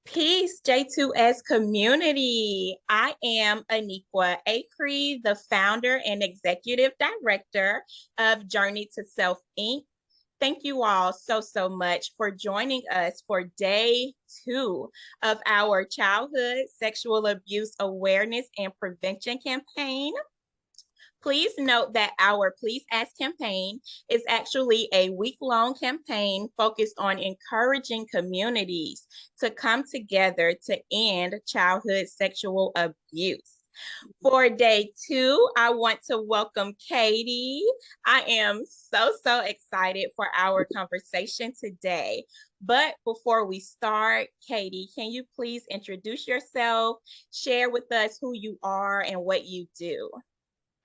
Peace, J2S community. I am Aniqua Acree, the founder and executive director of Journey to Self Inc. Thank you all so much for joining us for day two of our childhood sexual abuse awareness and prevention campaign. Please note that our Please Ask campaign is actually a week-long campaign focused on encouraging communities to come together to end childhood sexual abuse. For day two, I want to welcome Katie. I am so excited for our conversation today. But before we start, Katie, can you please introduce yourself, share with us who you are and what you do?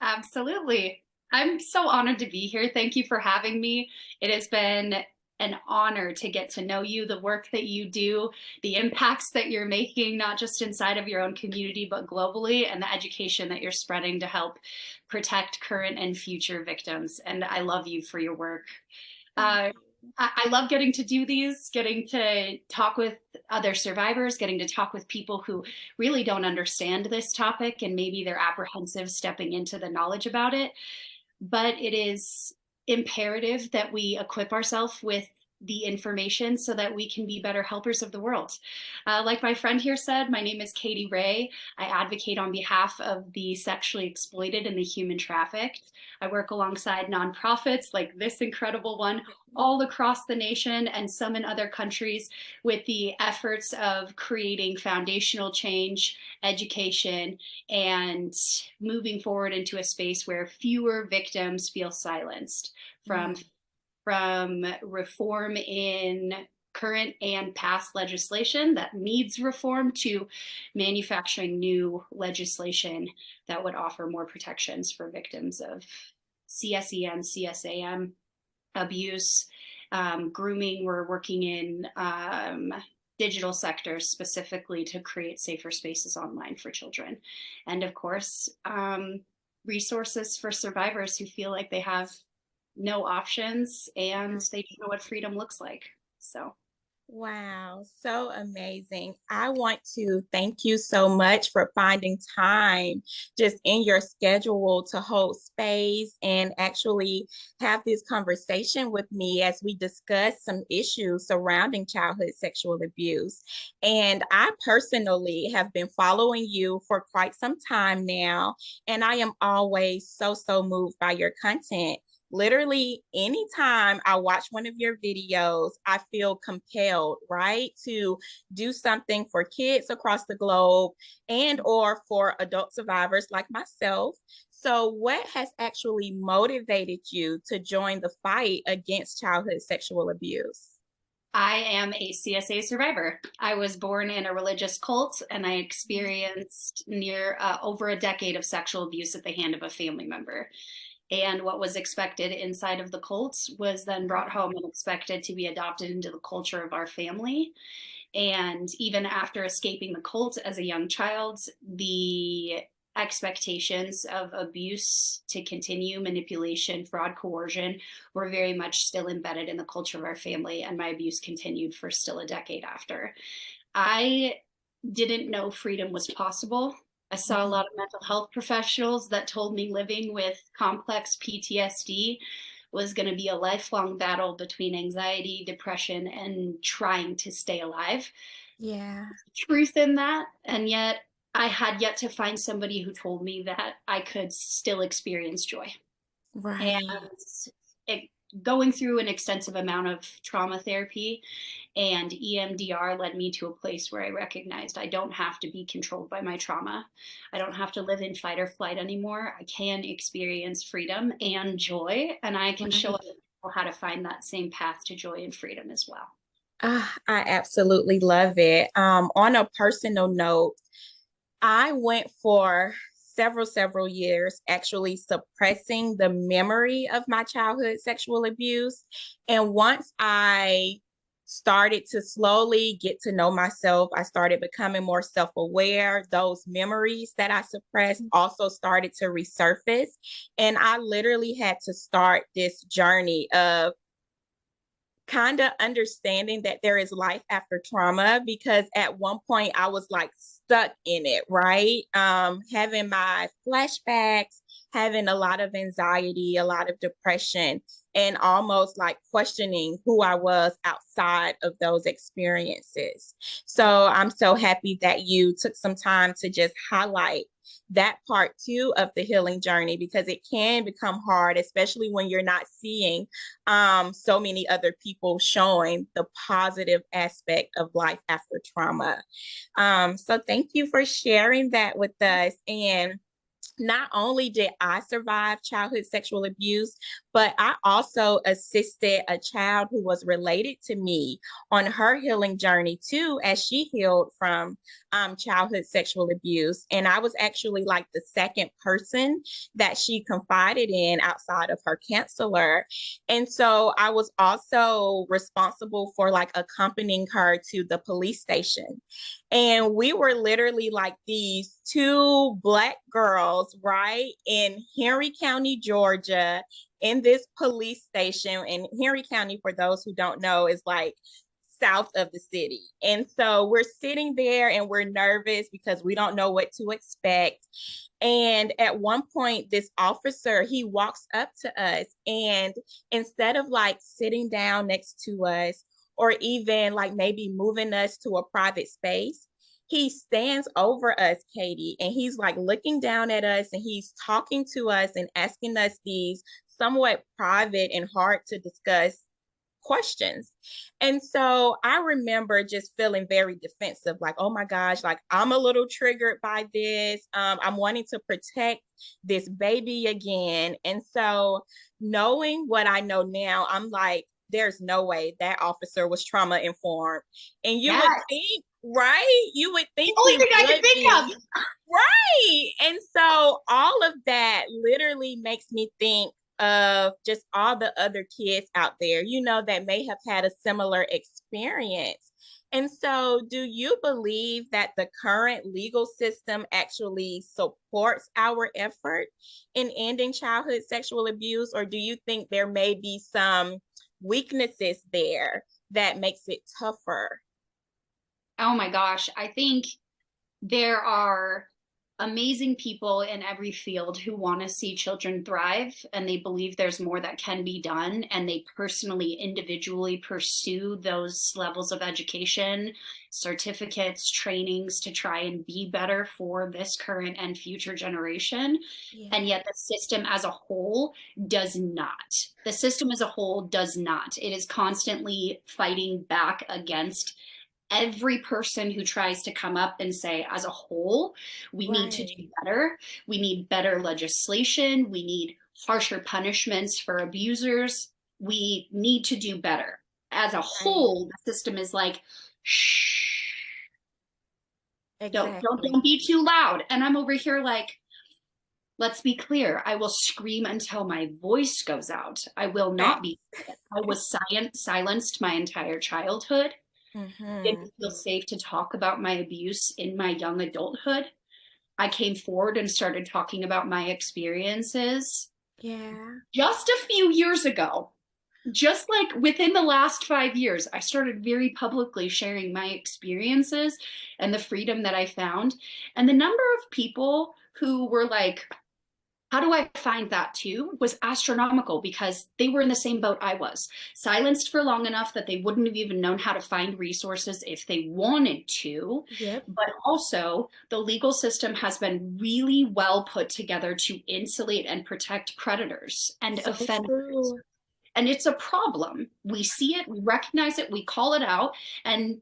Absolutely. I'm so honored to be here. Thank you for having me. It has been an honor to get to know you, the work that you do, the impacts that you're making, not just inside of your own community, but globally, and the education that you're spreading to help protect current and future victims. And I love you for your work. Uh, I love getting to do these, getting to talk with other survivors, getting to talk with people who really don't understand this topic and maybe they're apprehensive stepping into the knowledge about it. But it is imperative that we equip ourselves with the information so that we can be better helpers of the world. Like my friend here said, my name is Katie Ray. I advocate on behalf of the sexually exploited and the human trafficked. I work alongside nonprofits like this incredible one all across the nation and some in other countries with the efforts of creating foundational change, education, and moving forward into a space where fewer victims feel silenced from reform in current and past legislation that needs reform to manufacturing new legislation that would offer more protections for victims of CSEM, CSAM abuse, grooming. We're working in digital sectors specifically to create safer spaces online for children. And of course, resources for survivors who feel like they have no options and they don't know what freedom looks like. So Wow, so amazing. I want to thank you so much for finding time just in your schedule to hold space and actually have this conversation with me as we discuss some issues surrounding childhood sexual abuse. And I personally have been following you for quite some time now, and I am always so moved by your content. Literally, anytime I watch one of your videos, I feel compelled, right, to do something for kids across the globe and or for adult survivors like myself. So what has actually motivated you to join the fight against childhood sexual abuse? I am a CSA survivor. I was born in a religious cult and I experienced near over a decade of sexual abuse at the hand of a family member. And what was expected inside of the cult was then brought home and expected to be adopted into the culture of our family. And even after escaping the cult as a young child, the expectations of abuse to continue, manipulation, fraud, coercion were very much still embedded in the culture of our family. And my abuse continued for still a decade after. I didn't know freedom was possible. I saw a lot of mental health professionals that told me living with complex PTSD was going to be a lifelong battle between anxiety, depression, and trying to stay alive. Yeah, Truth in that, and yet I had yet to find somebody who told me that I could still experience joy. And right. it, going through an extensive amount of trauma therapy and EMDR led me to a place where I recognized I don't have to be controlled by my trauma. I don't have to live in fight or flight anymore. I can experience freedom and joy, and I can show other Right. people how to find that same path to joy and freedom as well. I absolutely love it. On a personal note, I went for several years actually suppressing the memory of my childhood sexual abuse. And once I started to slowly get to know myself, I started becoming more self-aware. Those memories that I suppressed also started to resurface. And I literally had to start this journey of kind of understanding that there is life after trauma, because at one point I was like stuck in it, right? Having my flashbacks, having a lot of anxiety, a lot of depression, and almost like questioning who I was outside of those experiences. So I'm so happy that you took some time to just highlight that part too of the healing journey, because it can become hard, especially when you're not seeing so many other people showing the positive aspect of life after trauma. So thank you for sharing that with us. And not only did I survive childhood sexual abuse, but I also assisted a child who was related to me on her healing journey too, as she healed from childhood sexual abuse. And I was actually like the second person that she confided in outside of her counselor. And so I was also responsible for like accompanying her to the police station. And we were literally like these two Black girls, right, in Henry County, Georgia, in this police station. And Henry County, for those who don't know, is like south of the city. And so we're sitting there and we're nervous because we don't know what to expect. And at one point, this officer, he walks up to us, and instead of like sitting down next to us or even like maybe moving us to a private space, he stands over us, Katie, and he's like looking down at us and he's talking to us and asking us these somewhat private and hard to discuss questions. And so I remember just feeling very defensive, like, oh my gosh, like I'm a little triggered by this. I'm wanting to protect this baby again. And so knowing what I know now, I'm like, there's no way that officer was trauma informed. And you would Yes. think, right? You would The think only he thing I can would think be. of. Right. And so all of that literally makes me think of just all the other kids out there, that may have had a similar experience. And so, do you believe that the current legal system actually supports our effort in ending childhood sexual abuse, or do you think there may be some weaknesses there that makes it tougher? Oh my gosh. I think there are amazing people in every field who want to see children thrive, and they believe there's more that can be done, and they personally individually pursue those levels of education, certificates, trainings to try and be better for this current and future generation. Yeah. And yet the system as a whole does not. The system as a whole does not. It is constantly fighting back against every person who tries to come up and say, as a whole, we need to do Right. better. We need better legislation. We need harsher punishments for abusers. We need to do better. As a Right. whole, the system is like, shh, Exactly. don't be too loud. And I'm over here like, let's be clear. I will scream until my voice goes out. I will not be. I was silenced my entire childhood. Mm-hmm. Didn't feel safe to talk about my abuse in my young adulthood. I came forward and started talking about my experiences Yeah. just a few years ago. Just like within the last 5 years, I started very publicly sharing my experiences and the freedom that I found. And the number of people who were like, how do I find that too, was astronomical, because they were in the same boat I was, silenced for long enough that they wouldn't have even known how to find resources if they wanted to. Yep. But also, the legal system has been really well put together to insulate and protect predators and So offenders. true. And it's a problem. We see it, we recognize it, we call it out, and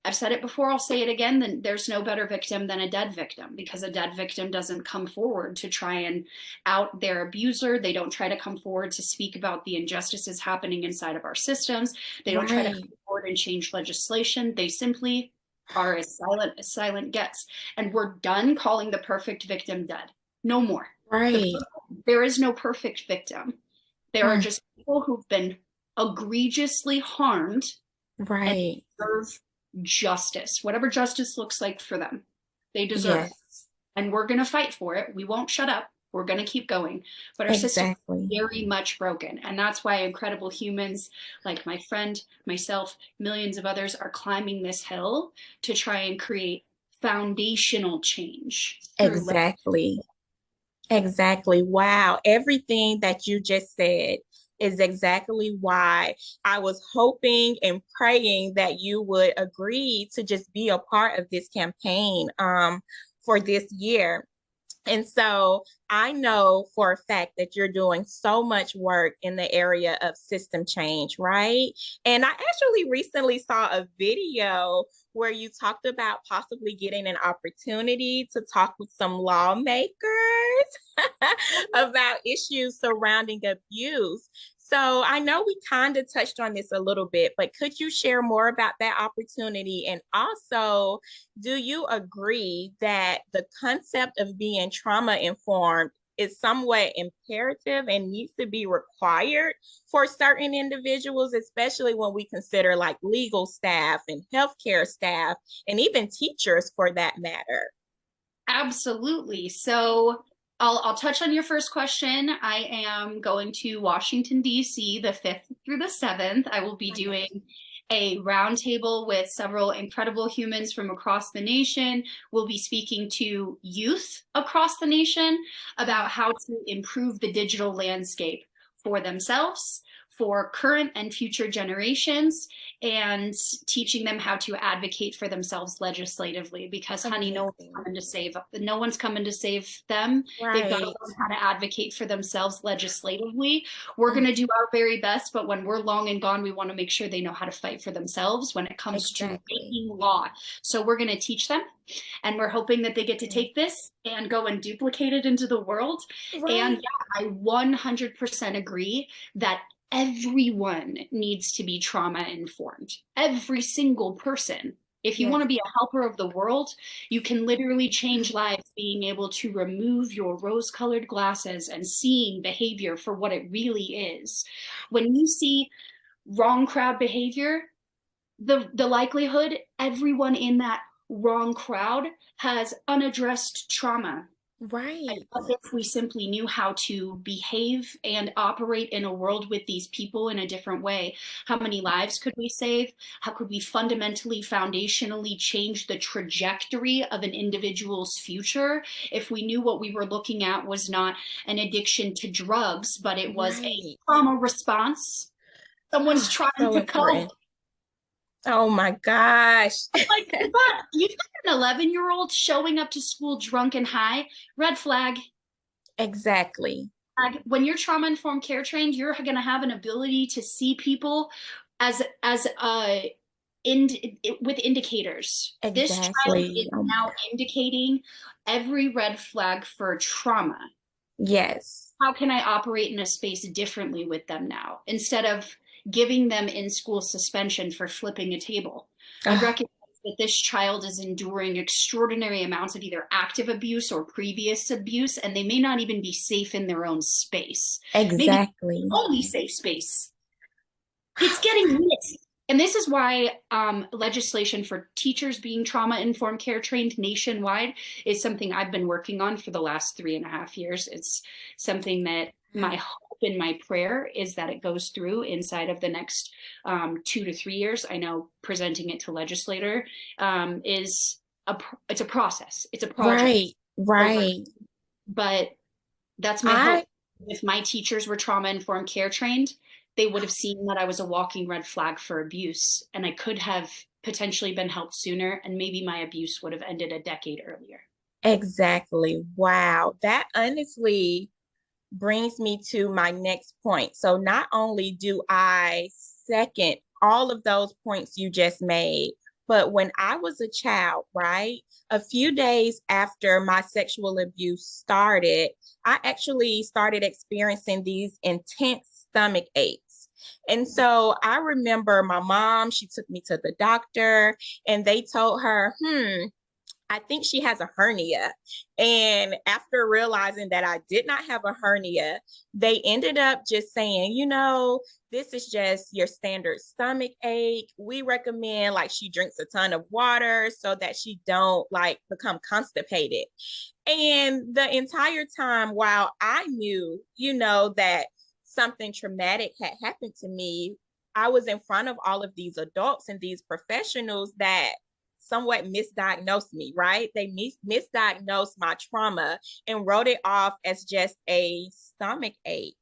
I've said it before, I'll say it again, then there's no better victim than a dead victim, because a dead victim doesn't come forward to try and out their abuser. They don't try to come forward to speak about the injustices happening inside of our systems. They don't try to Right. come forward and change legislation. They simply are as silent gets. And we're done calling the perfect victim dead. No more. Right. There is no perfect victim. There are Mm. just people who've been egregiously harmed and Right. deserve justice, whatever justice looks like for them. They deserve it. Yes. And we're going to fight for it. We won't shut up. We're going to keep going. But our system Exactly. is very much broken. And that's why incredible humans like my friend, myself, millions of others are climbing this hill to try and create foundational change through. Exactly. Exactly. Wow. Everything that you just said is exactly why I was hoping and praying that you would agree to just be a part of this campaign for this year. And so I know for a fact that you're doing so much work in the area of system change, right? And I actually recently saw a video where you talked about possibly getting an opportunity to talk with some lawmakers about issues surrounding abuse. So I know we kind of touched on this a little bit, but could you share more about that opportunity? And also, do you agree that the concept of being trauma informed is somewhat imperative and needs to be required for certain individuals, especially when we consider like legal staff and healthcare staff and even teachers for that matter? Absolutely. So I'll touch on your first question. I am going to Washington, D.C. the 5th through the 7th. I will be doing a roundtable with several incredible humans from across the nation. We'll be speaking to youth across the nation about how to improve the digital landscape for themselves, for current and future generations, and teaching them how to advocate for themselves legislatively, because honey, no one's coming to save them. They've got to Right. learn how to advocate for themselves legislatively. We're going to do our very best, but when we're long and gone, we want to make sure they know how to fight for themselves when it comes to Exactly. making law. So we're going to teach them, and we're hoping that they get to take this and go and duplicate it into the world. And Right. yeah, I 100% agree that everyone needs to be trauma informed. Every single person. If you want Yes. to be a helper of the world, you can literally change lives being able to remove your rose colored glasses and seeing behavior for what it really is. When you see wrong crowd behavior, the likelihood everyone in that wrong crowd has unaddressed trauma. Right. If we simply knew how to behave and operate in a world with these people in a different way, how many lives could we save? How could we fundamentally, foundationally change the trajectory of an individual's future if we knew what we were looking at was not an addiction to drugs, but it was a Right. trauma response? Someone's trying So to cope. important. Oh my gosh. Like, but you've got an 11-year-old showing up to school drunk and high, red flag. Exactly. When you're trauma informed care trained, you're going to have an ability to see people as in with indicators. This child is Exactly. Oh my now God. indicating every red flag for trauma. Yes. How can I operate in a space differently with them now, instead of giving them in school suspension for flipping a table? I'd Ah, recognize that this child is enduring extraordinary amounts of either active abuse or previous abuse, and they may not even be safe in their own space, maybe exactly. only safe space. It's getting missed. And this is why legislation for teachers being trauma informed care trained nationwide is something I've been working on for the last 3.5 years. It's something that my hope and my prayer is that it goes through inside of the next 2 to 3 years. I know presenting it to legislator is it's a process. It's a project Right. over, Right. but that's my hope. I If my teachers were trauma informed care trained, they would have seen that I was a walking red flag for abuse, and I could have potentially been helped sooner, and maybe my abuse would have ended a decade earlier. exactly. Wow. That honestly brings me to my next point. So not only do I second all of those points you just made, but when I was a child, right, a few days after my sexual abuse started, I actually started experiencing these intense stomach aches. And so I remember my mom, she took me to the doctor and they told her, I think she has a hernia. And after realizing that I did not have a hernia, they ended up just saying, this is just your standard stomach ache. We recommend like she drinks a ton of water so that she don't like become constipated. And the entire time while I knew, that something traumatic had happened to me, I was in front of all of these adults and these professionals that somewhat misdiagnosed me, right? They misdiagnosed my trauma and wrote it off as just a stomach ache.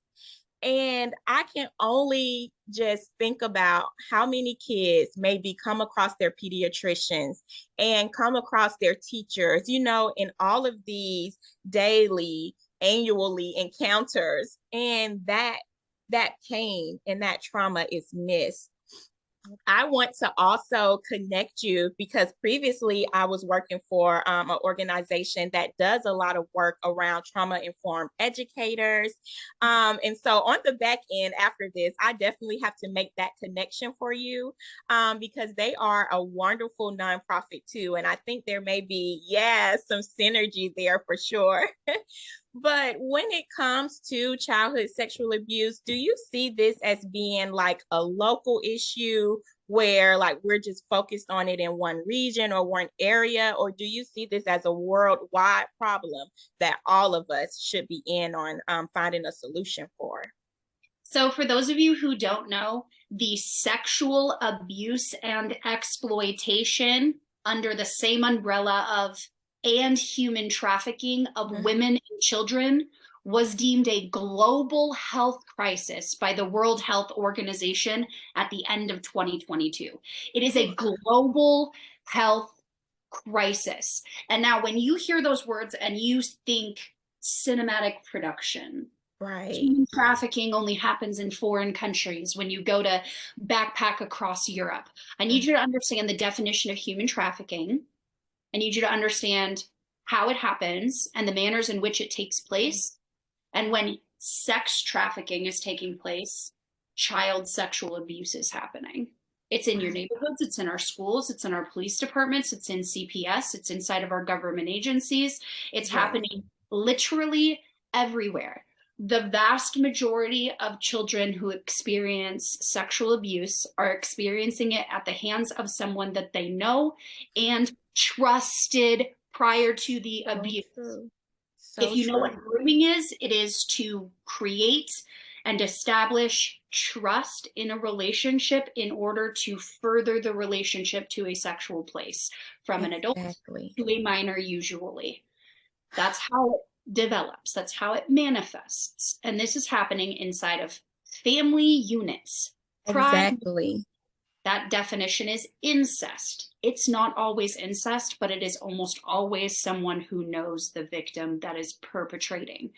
And I can only just think about how many kids maybe come across their pediatricians and come across their teachers, in all of these daily, annually encounters. And that pain and that trauma is missed. I want to also connect you because previously I was working for an organization that does a lot of work around trauma informed educators. And so on the back end after this, I definitely have to make that connection for you because they are a wonderful nonprofit too. And I think there may be, some synergy there for sure. But when it comes to childhood sexual abuse, do you see this as being like a local issue where like we're just focused on it in one region or one area? Or do you see this as a worldwide problem that all of us should be in on finding a solution for? So, for those of you who don't know, the sexual abuse and exploitation under the same umbrella of and human trafficking of women and children was deemed a global health crisis by the World Health Organization at the end of 2022. It is a global health crisis. And now, when you hear those words and you think cinematic production, right? Human trafficking only happens in foreign countries when you go to backpack across Europe. I need you to understand the definition of human trafficking. I need you to understand how it happens and the manners in which it takes place. And when sex trafficking is taking place, child sexual abuse is happening. It's in your neighborhoods, it's in our schools, it's in our police departments, it's in CPS, it's inside of our government agencies. It's happening literally everywhere. The vast majority of children who experience sexual abuse are experiencing it at the hands of someone that they know and trusted prior to the abuse. If you know what grooming is, it is to create and establish trust in a relationship in order to further the relationship to a sexual place from an adult to a minor usually. That's how it develops. That's how it manifests. And this is happening inside of family units. Exactly. That definition is incest. It's not always incest, but it is almost always someone who knows the victim that is perpetrating.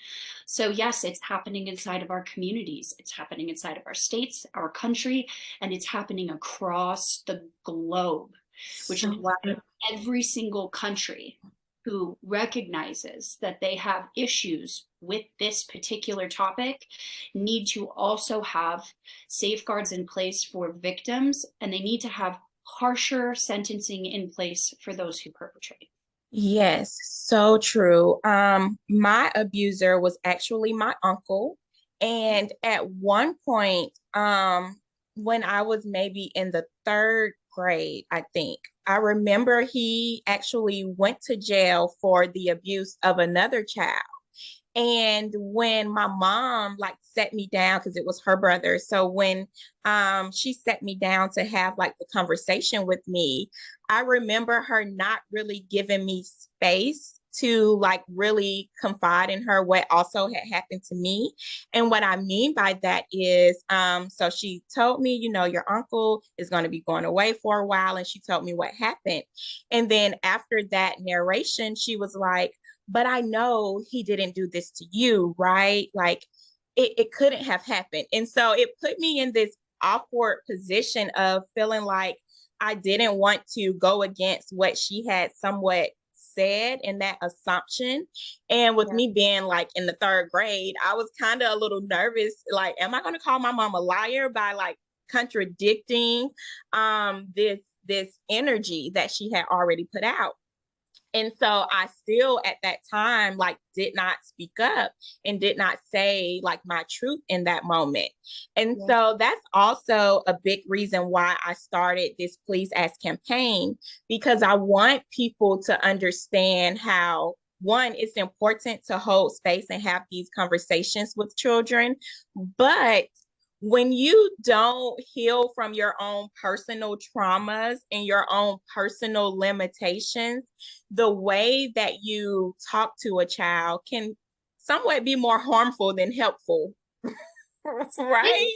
So yes, it's happening inside of our communities. It's happening inside of our states, our country, and it's happening across the globe, which is why every single country who recognizes that they have issues with this particular topic need to also have safeguards in place for victims, and they need to have harsher sentencing in place for those who perpetrate. Yes, so true. My abuser was actually my uncle. And at one point, when I was maybe in the third grade, I think, I remember he actually went to jail for the abuse of another child. And when my mom like set me down, because it was her brother. So when she set me down to have like the conversation with me, I remember her not really giving me space to like really confide in her what also had happened to me. And what I mean by that is, so she told me, your uncle is going to be going away for a while. And she told me what happened. And then after that narration, she was like, but I know he didn't do this to you, right? Like it couldn't have happened. And so it put me in this awkward position of feeling like I didn't want to go against what she had somewhat said in that assumption. And with me being like in the third grade, I was kind of a little nervous. Like, am I going to call my mom a liar by like contradicting this energy that she had already put out? And so I still at that time like did not speak up and did not say like my truth in that moment. And Yeah. so that's also a big reason why I started this Please Ask campaign, because I want people to understand how, one, it's important to hold space and have these conversations with children, but when you don't heal from your own personal traumas and your own personal limitations, the way that you talk to a child can somewhat be more harmful than helpful. Right?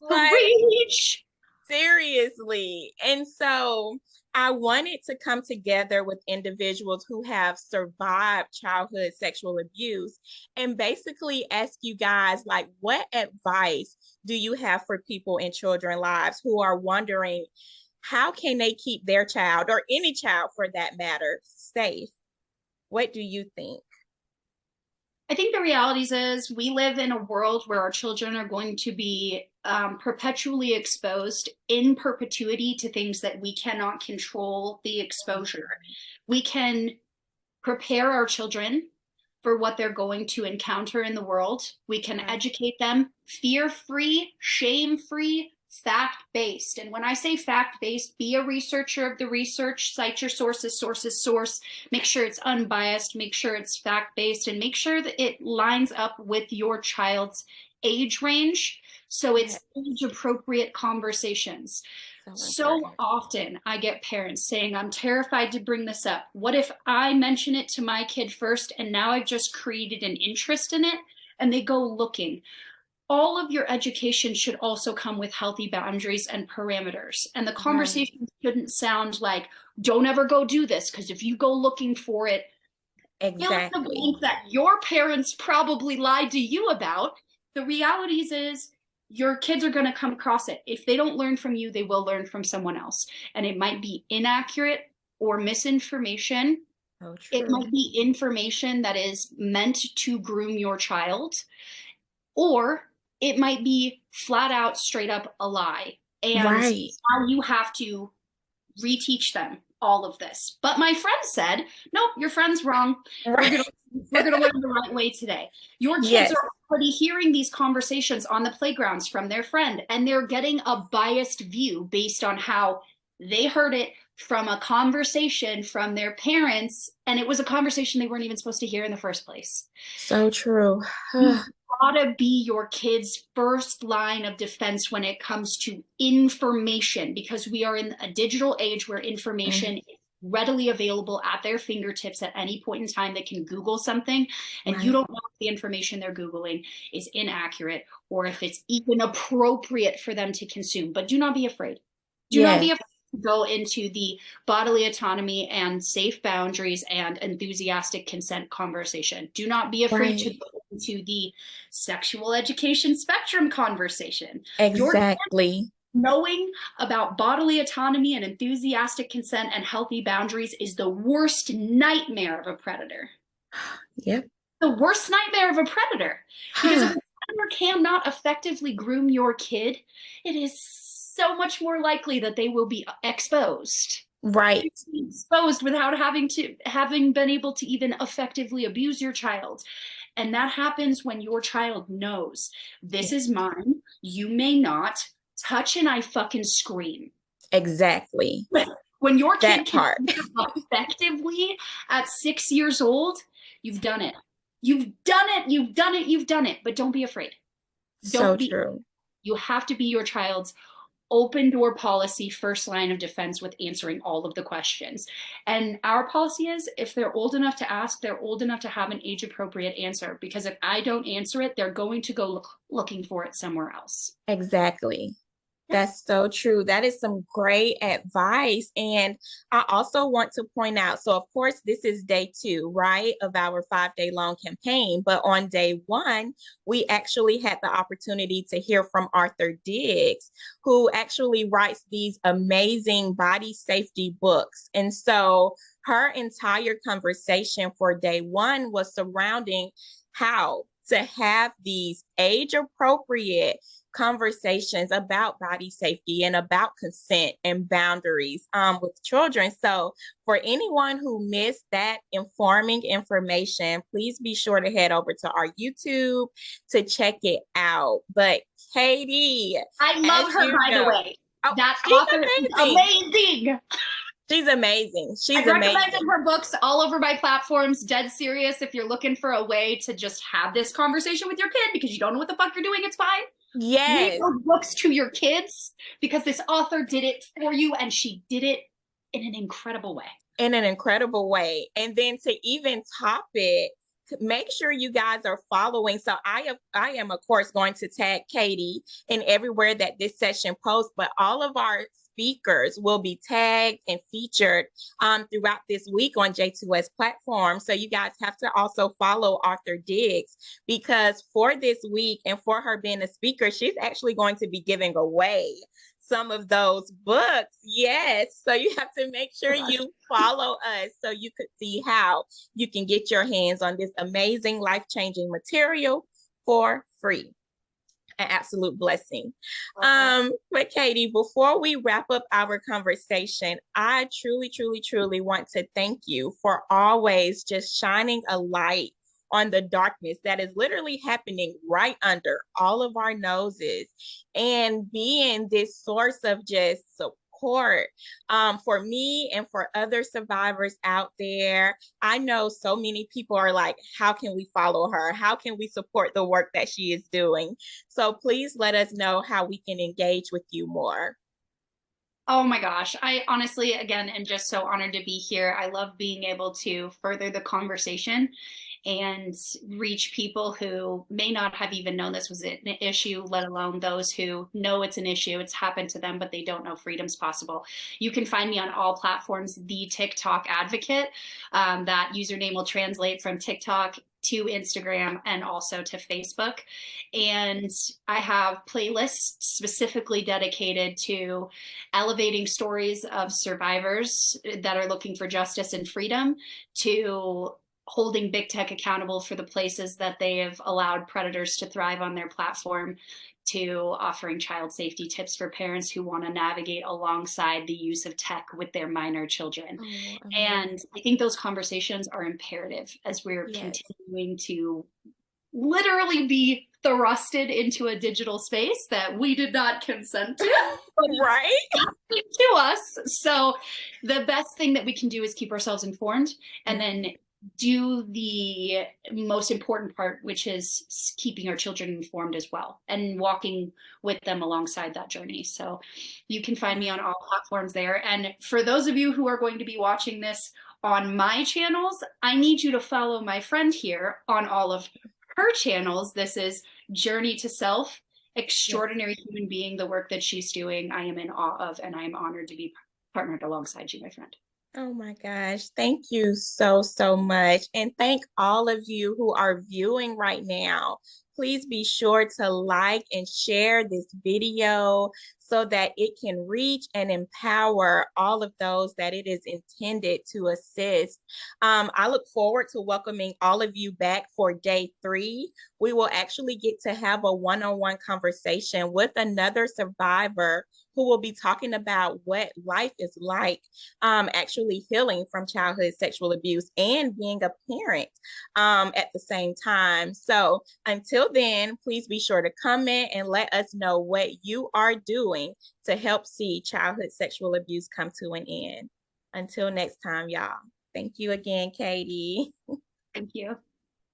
Like, Preach. seriously. And so I wanted to come together with individuals who have survived childhood sexual abuse and basically ask you guys, like, what advice do you have for people in children's lives who are wondering how can they keep their child, or any child for that matter, safe? What do you think? I think the realities is we live in a world where our children are going to be perpetually exposed in perpetuity to things that we cannot control the exposure. We can prepare our children for what they're going to encounter in the world. We can educate them fear-free, shame-free, fact-based. And when I say fact-based, be a researcher of the research, cite your sources, source, make sure it's unbiased, make sure it's fact-based, and make sure that it lines up with your child's age range. So it's age-appropriate conversations. So often I get parents saying, I'm terrified to bring this up. What if I mention it to my kid first and now I've just created an interest in it and they go looking? All of your education should also come with healthy boundaries and parameters. And the conversation shouldn't sound like, don't ever go do this, because if you go looking for it, Exactly. that your parents probably lied to you about. The realities is your kids are going to come across it. If they don't learn from you, they will learn from someone else. And it might be inaccurate or misinformation. Oh, It true. might be information that is meant to groom your child, or it might be flat out, straight up a lie. And Right. now you have to reteach them all of this. But my friend said, nope, your friend's wrong. Right. We're gonna learn the right way today. Your kids Yes. are already hearing these conversations on the playgrounds from their friend, and they're getting a biased view based on how they heard it from a conversation from their parents, and it was a conversation they weren't even supposed to hear in the first place. So true. You've gotta be your kids' first line of defense when it comes to information, because we are in a digital age where information is readily available at their fingertips at any point in time. They can Google something, and you don't know if the information they're Googling is inaccurate or if it's even appropriate for them to consume. But do not be afraid. Do not be afraid to go into the bodily autonomy and safe boundaries and enthusiastic consent conversation. Do not be afraid to go into the sexual education spectrum conversation. Exactly. Knowing about bodily autonomy and enthusiastic consent and healthy boundaries is the worst nightmare of a predator. Yep. The worst nightmare of a predator. Because if a predator cannot effectively groom your kid, it is so much more likely that they will be exposed. Right. Exposed without having been able to even effectively abuse your child. And that happens when your child knows, this is mine, you may not touch, and I fucking scream. Exactly. When your kid can effectively at 6 years old, you've done it. You've done it. You've done it. You've done it. But don't be afraid. So true. You have to be your child's open door policy first line of defense with answering all of the questions. And our policy is, if they're old enough to ask, they're old enough to have an age appropriate answer, because if I don't answer it, they're going to go looking for it somewhere else. Exactly. That's so true. That is some great advice. And I also want to point out, so of course, this is day 2, right, of our 5-day long campaign. But on day 1, we actually had the opportunity to hear from Arthur Diggs, who actually writes these amazing body safety books. And so her entire conversation for day 1 was surrounding how to have these age appropriate conversations about body safety and about consent and boundaries with children. So for anyone who missed that informing information, please be sure to head over to our YouTube to check it out. But Katie, I love her, by the way. Oh, That she's author amazing. is amazing. She's amazing. She's I amazing. recommended her books all over my platforms. Dead serious. If you're looking for a way to just have this conversation with your kid because you don't know what the fuck you're doing, it's fine. Yes. Read those books to your kids because this author did it for you, and she did it in an incredible way. In an incredible way. And then to even top it, make sure you guys are following. So I am of course going to tag Katie in everywhere that this session posts, but all of our speakers will be tagged and featured throughout this week on J2S platform. So you guys have to also follow Author Diggs, because for this week and for her being a speaker, she's actually going to be giving away some of those books. Yes. So you have to make sure you follow us so you could see how you can get your hands on this amazing life-changing material for free. An absolute blessing. But Katie, before we wrap up our conversation, I truly want to thank you for always just shining a light on the darkness that is literally happening right under all of our noses, and being this source of just support for me and for other survivors out there. I know so many people are like, how can we follow her? How can we support the work that she is doing? So please let us know how we can engage with you more. Oh my gosh. I honestly, again, am just so honored to be here. I love being able to further the conversation and reach people who may not have even known this was an issue, let alone those who know it's an issue. It's happened to them, but they don't know freedom's possible. You can find me on all platforms, The TikTok Advocate. That username will translate from TikTok to Instagram and also to Facebook. And I have playlists specifically dedicated to elevating stories of survivors that are looking for justice and freedom, to holding big tech accountable for the places that they have allowed predators to thrive on their platform, to offering child safety tips for parents who want to navigate alongside the use of tech with their minor children. And I think those conversations are imperative as we're continuing to literally be thrusted into a digital space that we did not consent to. Right? To us. So the best thing that we can do is keep ourselves informed, and then do the most important part, which is keeping our children informed as well and walking with them alongside that journey. So you can find me on all platforms there. And for those of you who are going to be watching this on my channels, I need you to follow my friend here on all of her channels. This is Journey to Self. Extraordinary human being. The work that she's doing, I am in awe of, and I am honored to be partnered alongside you, my friend. Oh my gosh. Thank you so much. And thank all of you who are viewing right now. Please be sure to like and share this video so that it can reach and empower all of those that it is intended to assist. I look forward to welcoming all of you back for day 3. We will actually get to have a one-on-one conversation with another survivor who will be talking about what life is like actually healing from childhood sexual abuse and being a parent at the same time. So until then, please be sure to comment and let us know what you are doing to help see childhood sexual abuse come to an end. Until next time, y'all. Thank you again, Katie. Thank you.